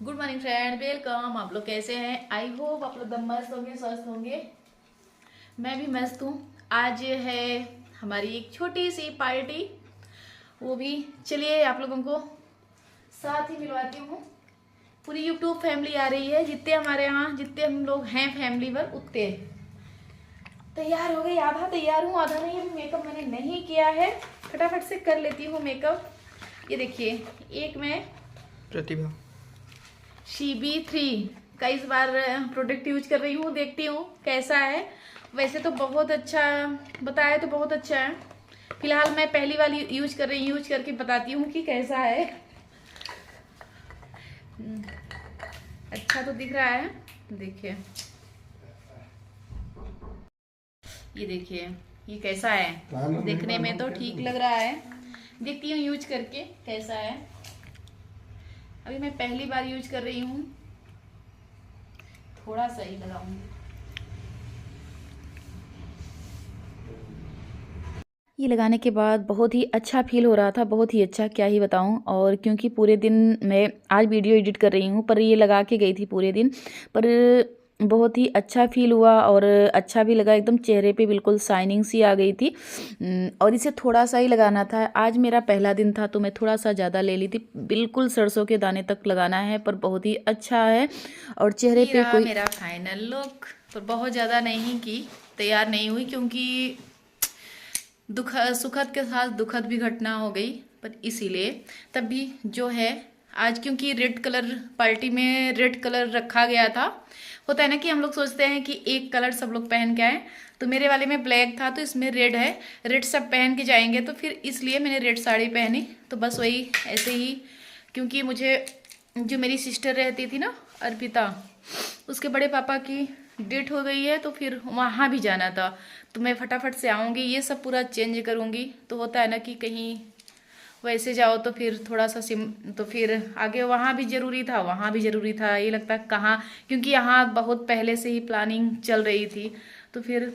Good morning friend, welcome. आप लोग कैसे हैं? आई होप आप लोग एकदम मस्त होंगे, स्वस्थ होंगे। मैं भी मस्त हूँ। आज है हमारी एक छोटी सी पार्टी, वो भी चलिए आप लोगों को साथ ही मिलवाती हूँ। पूरी यूट्यूब फैमिली आ रही है, जितने हमारे यहाँ जितने हम लोग हैं फैमिली पर उतने। तैयार हो गई, आधा तैयार हूँ आधा नहीं। अभी मेकअप मैंने नहीं किया है, फटाफट से कर लेती हूँ मेकअप। ये देखिए, एक मैं प्रतिभा CB3 का इस बार प्रोडक्ट यूज कर रही हूँ, देखती हूँ कैसा है। वैसे तो बहुत अच्छा बताया, तो बहुत अच्छा है। फिलहाल मैं पहली वाली यूज कर रही हूँ, यूज करके बताती हूँ कि कैसा है। अच्छा तो दिख रहा है, देखिए ये देखिए ये कैसा है। देखने में तो ठीक लग रहा है, देखती हूँ यूज करके कैसा है। अभी मैं पहली बार यूज कर रही हूँ, थोड़ा सा ही लगाऊंगी। ये लगाने के बाद बहुत ही अच्छा फील हो रहा था, बहुत ही अच्छा, क्या ही बताऊं। और क्योंकि पूरे दिन मैं आज वीडियो एडिट कर रही हूं, पर ये लगा के गई थी पूरे दिन, पर बहुत ही अच्छा फील हुआ और अच्छा भी लगा। एकदम चेहरे पे बिल्कुल शाइनिंग सी आ गई थी। और इसे थोड़ा सा ही लगाना था। आज मेरा पहला दिन था तो मैं थोड़ा सा ज़्यादा ले ली थी। बिल्कुल सरसों के दाने तक लगाना है, पर बहुत ही अच्छा है। और चेहरे पे कोई मेरा फाइनल लुक, पर बहुत ज़्यादा नहीं की, तैयार नहीं हुई क्योंकि सुखद के साथ दुखद भी घटना हो गई। पर इसीलिए तब भी जो है आज, क्योंकि रेड कलर पार्टी में रेड कलर रखा गया था। होता है ना कि हम लोग सोचते हैं कि एक कलर सब लोग पहन के आए, तो मेरे वाले में ब्लैक था तो इसमें रेड है, रेड सब पहन के जाएंगे, तो फिर इसलिए मैंने रेड साड़ी पहनी। तो बस वही ऐसे ही, क्योंकि मुझे जो मेरी सिस्टर रहती थी ना अर्पिता, उसके बड़े पापा की डेट हो गई है, तो फिर वहाँ भी जाना था। तो मैं फटाफट से आऊँगी, ये सब पूरा चेंज करूँगी। तो होता है ना कि कहीं वैसे जाओ तो फिर थोड़ा सा तो फिर आगे वहाँ भी ज़रूरी था, वहाँ भी ज़रूरी था। ये लगता है कहाँ, क्योंकि यहाँ बहुत पहले से ही प्लानिंग चल रही थी। तो फिर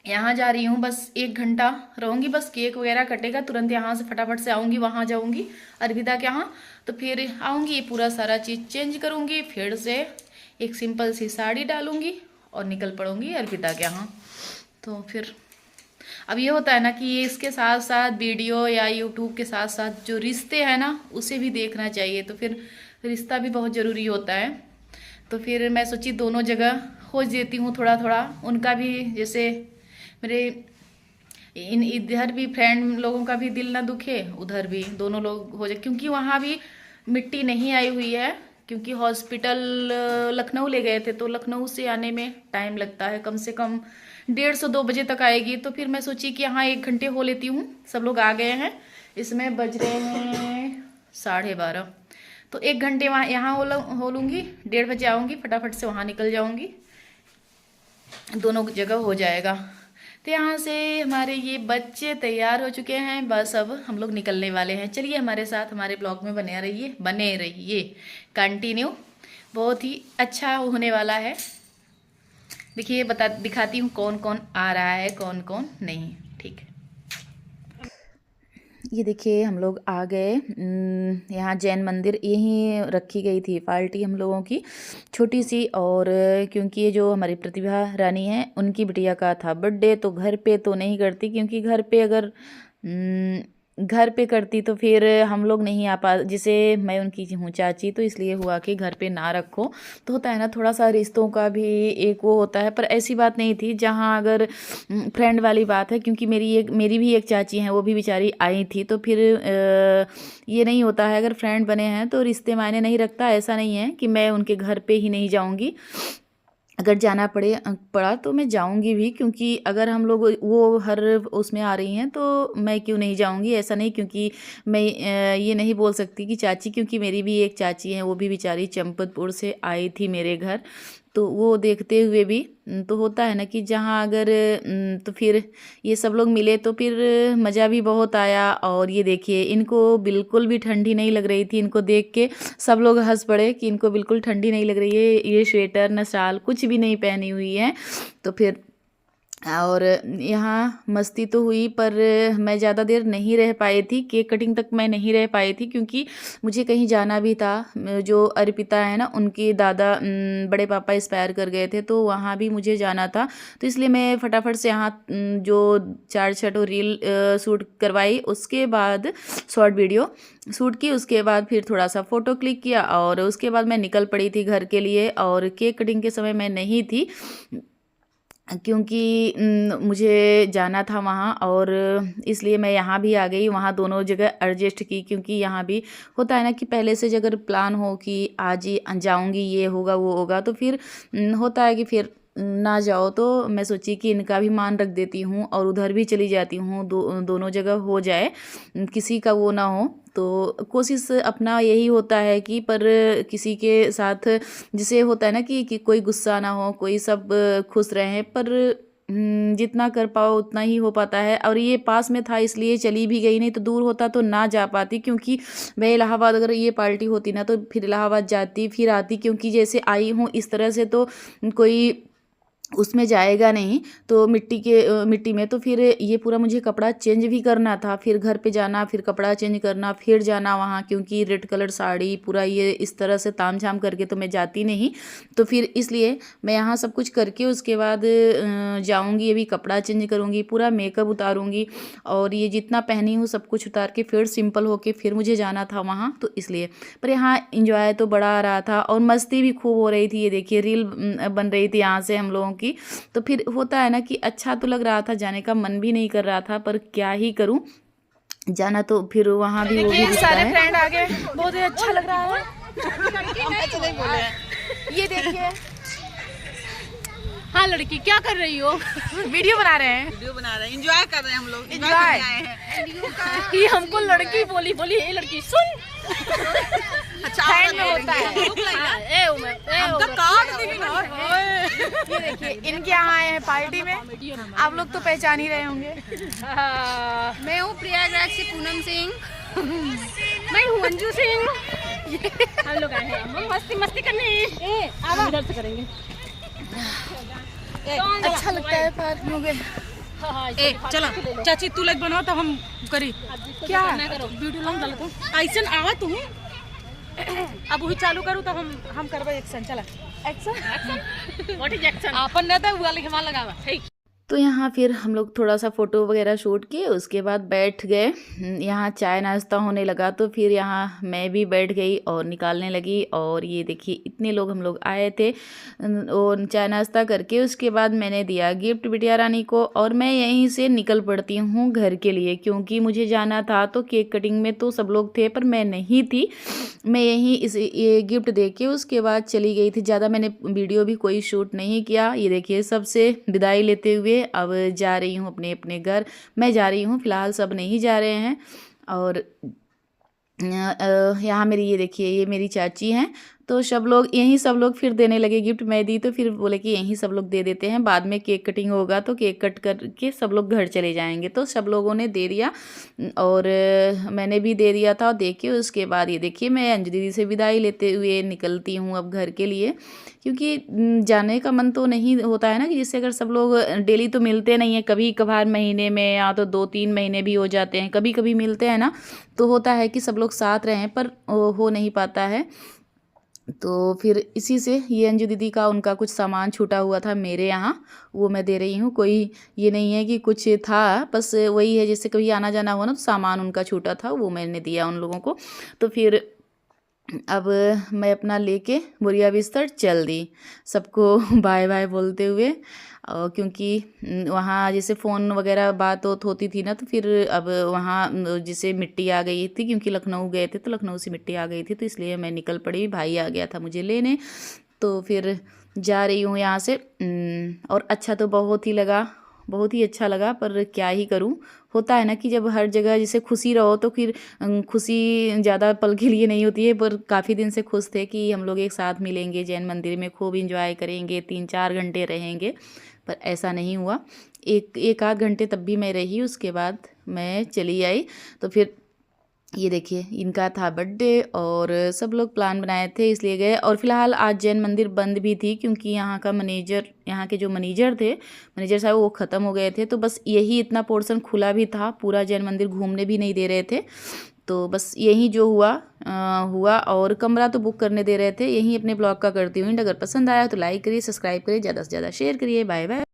यहाँ जा रही हूँ, बस 1 घंटा रहूँगी, बस केक वगैरह कटेगा, तुरंत यहाँ से फटाफट से आऊँगी, वहाँ जाऊँगी अर्पिता के यहाँ। तो फिर आऊँगी, पूरा सारा चीज़ चेंज करूँगी, फिर से एक सिंपल सी साड़ी डालूँगी और निकल पड़ूँगी अर्पिता के यहाँ। तो फिर अब ये होता है ना कि ये इसके साथ साथ वीडियो या यूट्यूब के साथ साथ जो रिश्ते हैं ना, उसे भी देखना चाहिए। तो फिर रिश्ता भी बहुत ज़रूरी होता है। तो फिर मैं सोची दोनों जगह खोज देती हूँ थोड़ा थोड़ा, उनका भी, जैसे मेरे इन इधर भी फ्रेंड लोगों का भी दिल ना दुखे, उधर भी दोनों लोग हो जाए, क्योंकि वहाँ भी मिट्टी नहीं आई हुई है। क्योंकि हॉस्पिटल लखनऊ ले गए थे, तो लखनऊ से आने में टाइम लगता है, कम से कम 1:30-2 बजे तक आएगी। तो फिर मैं सोची कि यहाँ 1 घंटे हो लेती हूँ। सब लोग आ गए हैं, इसमें बज रहे हैं 12:30। तो 1 घंटे वहाँ यहाँ हो लूँगी, 1:30 बजे आऊँगी, फटाफट से वहाँ निकल जाऊँगी, दोनों जगह हो जाएगा। तो यहाँ से हमारे ये बच्चे तैयार हो चुके हैं, बस अब हम लोग निकलने वाले हैं। चलिए हमारे साथ हमारे ब्लॉग में बने रहिए कंटिन्यू, बहुत ही अच्छा होने वाला है। देखिए दिखाती हूँ कौन कौन आ रहा है, कौन कौन नहीं। ठीक है, ये देखिए हम लोग आ गए। यहाँ जैन मंदिर यहीं रखी गई थी पार्टी हम लोगों की, छोटी सी। और क्योंकि ये जो हमारी प्रतिभा रानी है, उनकी बिटिया का था बर्थडे, तो घर पे तो नहीं करती, क्योंकि घर पे अगर घर पे करती तो फिर हम लोग नहीं आ पा, जिसे मैं उनकी हूँ चाची, तो इसलिए हुआ कि घर पे ना रखो। तो होता है ना, थोड़ा सा रिश्तों का भी एक वो होता है। पर ऐसी बात नहीं थी, जहाँ अगर फ्रेंड वाली बात है, क्योंकि मेरी भी एक चाची हैं, वो भी बेचारी आई थी। तो फिर ये नहीं होता है, अगर फ्रेंड बने हैं तो रिश्ते मायने नहीं रखता। ऐसा नहीं है कि मैं उनके घर पे ही नहीं जाऊँगी, अगर जाना पड़ा तो मैं जाऊंगी भी, क्योंकि अगर हम लोग वो हर उसमें आ रही हैं तो मैं क्यों नहीं जाऊंगी। ऐसा नहीं, क्योंकि मैं ये नहीं बोल सकती कि चाची, क्योंकि मेरी भी एक चाची है, वो भी बेचारी चंपतपुर से आई थी मेरे घर। तो वो देखते हुए भी तो होता है ना कि जहाँ अगर तो फिर ये सब लोग मिले तो फिर मज़ा भी बहुत आया। और ये देखिए, इनको बिल्कुल भी ठंडी नहीं लग रही थी, इनको देख के सब लोग हंस पड़े कि इनको बिल्कुल ठंडी नहीं लग रही है। ये स्वेटर न शाल कुछ भी नहीं पहनी हुई है। तो फिर और यहाँ मस्ती तो हुई पर मैं ज़्यादा देर नहीं रह पाई थी, केक कटिंग तक मैं नहीं रह पाई थी क्योंकि मुझे कहीं जाना भी था। जो अर्पिता है ना, उनके दादा बड़े पापा एक्सपायर कर गए थे, तो वहाँ भी मुझे जाना था। तो इसलिए मैं फटाफट से यहाँ जो 4 छठो रील शूट करवाई, उसके बाद शॉर्ट वीडियो शूट की, उसके बाद फिर थोड़ा सा फ़ोटो क्लिक किया और उसके बाद मैं निकल पड़ी थी घर के लिए। और केक कटिंग के समय मैं नहीं थी क्योंकि मुझे जाना था वहाँ, और इसलिए मैं यहाँ भी आ गई। वहाँ दोनों जगह एडजस्ट की क्योंकि यहाँ भी होता है ना कि पहले से अगर प्लान हो कि आज ही जाऊँगी, ये होगा वो होगा, तो फिर होता है कि फिर ना जाओ। तो मैं सोची कि इनका भी मान रख देती हूँ और उधर भी चली जाती हूँ, दोनों जगह हो जाए, किसी का वो ना हो। तो कोशिश अपना यही होता है कि पर किसी के साथ जिसे होता है ना कि कोई गुस्सा ना हो, कोई सब खुश रहें, पर जितना कर पाओ उतना ही हो पाता है। और ये पास में था इसलिए चली भी गई, नहीं तो दूर होता तो ना जा पाती। क्योंकि मैं इलाहाबाद, अगर ये पार्टी होती ना तो फिर इलाहाबाद जाती फिर आती, क्योंकि जैसे आई हूँ इस तरह से तो कोई उसमें जाएगा नहीं, तो मिट्टी में तो फिर ये पूरा मुझे कपड़ा चेंज भी करना था, फिर घर पे जाना, फिर कपड़ा चेंज करना, फिर जाना वहाँ, क्योंकि रेड कलर साड़ी पूरा ये इस तरह से ताम झाम करके तो मैं जाती नहीं। तो फिर इसलिए मैं यहाँ सब कुछ करके उसके बाद जाऊँगी, अभी कपड़ा चेंज करूँगी, पूरा मेकअप उतारूँगी और ये जितना पहनी हूँ सब कुछ उतार के फिर सिंपल होके फिर मुझे जाना था वहाँ। तो इसलिए पर यहाँ इंजॉय तो बड़ा आ रहा था और मस्ती भी खूब हो रही थी। ये देखिए रील बन रही थी यहाँ से हम लोगों की। तो फिर होता है ना कि अच्छा तो लग रहा था, जाने का मन भी नहीं कर रहा था, पर क्या ही करूं, जाना तो फिर वहाँ भी वो भी दिखता सारे है। फ्रेंड आ गए, बहुत ही अच्छा लग रहा है। ये देखिए। हाँ लड़की, क्या कर रही हो? वीडियो बना रहे हैं। एंजॉय कर रहे हैं हम लोग। एंजॉय। ये हमको लड़की बोली ये लड़की सुन। अच्छा फैन में होता है। हम तो काट देंगे ना। ये देखिए, इनके यहाँ आए हैं पार्टी में, आप लोग तो पहचान ही रहे होंगे। मैं हूँ प्रयागराज से पूनम सिंह। मैं हूँ अंजू सिंह। हम लोग आए हैं मस्ती करने। इधर से करेंगे। अच्छा लगता है पार्क में। ए चला चाची, तू लाइक बनाओ तब हम करी क्या वीडियो लॉन्ग डालो तो ऐसन आवा तुम। अब वही चालू करूँ तब हम करबे एक्शन। चला एक्शन। What is action? अपन ने तो वाले के मार लगावा। ठीक। तो यहाँ फिर हम लोग थोड़ा सा फ़ोटो वगैरह शूट किए, उसके बाद बैठ गए। यहाँ चाय नाश्ता होने लगा तो फिर यहाँ मैं भी बैठ गई और निकालने लगी। और ये देखिए इतने लोग हम लोग आए थे, और चाय नाश्ता करके उसके बाद मैंने दिया गिफ्ट बिटिया रानी को, और मैं यहीं से निकल पड़ती हूँ घर के लिए क्योंकि मुझे जाना था। तो केक कटिंग में तो सब लोग थे पर मैं नहीं थी, मैं यहीं ये गिफ्ट दे के उसके बाद चली गई थी। ज़्यादा मैंने वीडियो भी कोई शूट नहीं किया। ये देखिए सबसे विदाई लेते हुए अब जा रही हूँ अपने अपने घर। मैं जा रही हूँ, फिलहाल सब नहीं जा रहे हैं। और यहाँ मेरी ये देखिए ये मेरी चाची हैं, तो सब लोग फिर देने लगे गिफ्ट। मैं दी तो फिर बोले कि यहीं सब लोग दे देते हैं, बाद में केक कटिंग होगा तो केक कट करके सब लोग घर चले जाएंगे। तो सब लोगों ने दे दिया और मैंने भी दे दिया था। और देखिए उसके बाद ये देखिए मैं अंजू दीदी से विदाई लेते हुए निकलती हूँ अब घर के लिए, क्योंकि जाने का मन तो नहीं होता है ना कि जिससे अगर सब लोग डेली तो मिलते नहीं हैं, कभी कभार महीने में या तो 2-3 महीने भी हो जाते हैं, कभी कभी मिलते हैं ना, तो होता है कि सब लोग साथ रहें पर हो नहीं पाता है। तो फिर इसी से ये अंजू दीदी का उनका कुछ सामान छूटा हुआ था मेरे यहाँ, वो मैं दे रही हूँ। कोई ये नहीं है कि कुछ था, बस वही है जैसे कभी आना जाना हुआ ना तो सामान उनका छूटा था, वो मैंने दिया उन लोगों को। तो फिर अब मैं अपना लेके बोरिया बिस्तर चल दी सबको बाय बाय बोलते हुए। क्योंकि वहाँ जैसे फ़ोन वगैरह बात होती थी ना, तो फिर अब वहाँ जैसे मिट्टी आ गई थी, क्योंकि लखनऊ गए थे तो लखनऊ से मिट्टी आ गई थी, तो इसलिए मैं निकल पड़ी। भाई आ गया था मुझे लेने, तो फिर जा रही हूँ यहाँ से। और अच्छा तो बहुत ही लगा, बहुत ही अच्छा लगा, पर क्या ही करूं, होता है ना कि जब हर जगह जैसे खुशी रहो तो फिर खुशी ज़्यादा पल के लिए नहीं होती है। पर काफ़ी दिन से खुश थे कि हम लोग एक साथ मिलेंगे, जैन मंदिर में खूब इंजॉय करेंगे, 3-4 घंटे रहेंगे, पर ऐसा नहीं हुआ। एक आध घंटे तब भी मैं रही, उसके बाद मैं चली आई। तो फिर ये देखिए इनका था बर्थडे और सब लोग प्लान बनाए थे इसलिए गए। और फिलहाल आज जैन मंदिर बंद भी थी क्योंकि यहाँ के जो मैनेजर थे, मैनेजर साहब, वो ख़त्म हो गए थे। तो बस यही इतना पोर्शन खुला भी था, पूरा जैन मंदिर घूमने भी नहीं दे रहे थे। तो बस यही जो हुआ और कमरा तो बुक करने दे रहे थे। यही अपने ब्लॉग का करती हूँ। अगर पसंद आया तो लाइक करिए, सब्सक्राइब करिए, ज़्यादा से ज़्यादा शेयर करिए। Bye bye.